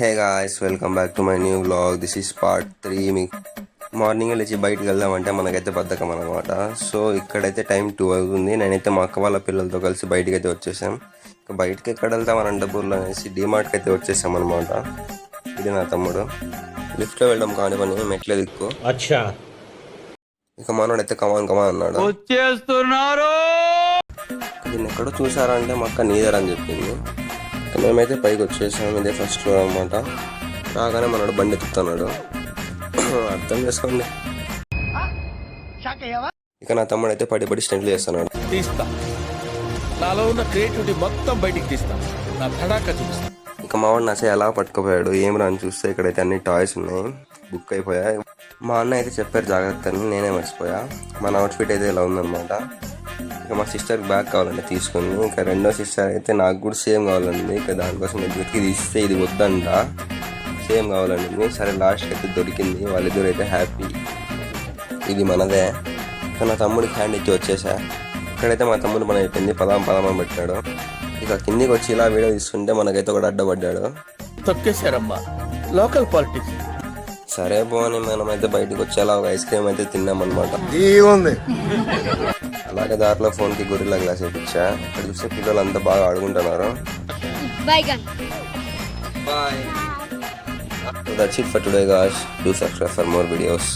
Hey guys, welcome back to my new vlog. This is part 3. మీకు morning లేచి బయటకు వెళ్దామంటే మనకైతే బద్ధకం అనమాట. సో ఇక్కడైతే టైం 2 అవుతుంది. నేనైతే మా అక్క వాళ్ళ పిల్లలతో కలిసి బయటకు అయితే వచ్చేసాం. ఇక బయటకి ఎక్కడ వెళ్తాం అనంతపూర్లో అనేసి డీమార్ట్కి అయితే వచ్చేసాం అనమాట. ఇది నా తమ్ముడు. లిఫ్ట్లో వెళ్ళడం కాని పని, మెట్లే దిక్కు. ఇక మనోడైతే కమాన్ అన్నాడు. వచ్చేస్తున్నారు. దీన్ని ఎక్కడో చూసారా అంటే మా అక్క నీదర్ అని చెప్పింది. మేమైతే పైకి వచ్చేసాం. ఇదే ఫస్ట్ ఫ్లోర్ అనమాట. రాగానే మనోడు బండి ఎత్తుతున్నాడు. అర్థం చేసుకోండి. ఇక నా తమ్ముడు అయితే పడి స్టెంట్లు చేస్తున్నాడు. తీస్తా, నాలో ఉన్న క్రియేటివిటీ మొత్తం బయటికి తీస్తా, నా తడాక చూపిస్తా. ఇక మావాడు నచ్చ ఎలా పట్టుకుపోయాడు ఏం రాని చూస్తే ఇక్కడైతే అన్ని టాయ్స్ ఉన్నాయి. బుక్ అయిపోయాయి. మా అన్న అయితే చెప్పారు జాగ్రత్త అని, నేనే మర్చిపోయా. మన అవుట్ఫిట్ అయితే ఇలా ఉందన్నమాట. ఇక మా సిస్టర్కి బ్యాగ్ కావాలంటే తీసుకుంది. ఇంకా రెండో సిస్టర్ అయితే నాకు కూడా సేమ్ కావాలండి. ఇక దానికోసం వెతికి తీస్తే ఇది వద్దంట, సేమ్ కావాలండి. సరే లాస్ట్కి అయితే దొరికింది. వాళ్ళిద్దరు అయితే హ్యాపీ, ఇది మనదే. ఇక నా తమ్ముడికి హ్యాండ్ ఇచ్చి వచ్చేసా. ఇక్కడైతే మా తమ్ముడు పని అయిపోయింది. పదాం అని పెట్టాడు. ఇక కిందికి వచ్చి ఇలా వీడియో తీసుకుంటే మనకైతే ఒకటి అడ్డపడ్డాడు. తొక్కేశారమ్మా, లోకల్ పాలిటిక్స్. సరే పోని మనమైతే బయటకు వచ్చేలా ఒక ఐస్ క్రీమ్ అయితే తిన్నామన్నమాట. అలాగే దారిలో ఫోన్కి గొరిల్లా గ్లాస్ వేయించా. ఇక్కడ చూస్తే పిల్లలు అంతా బాగా ఆడుకుంటున్నారు. That's it for today guys. Do subscribe for more videos.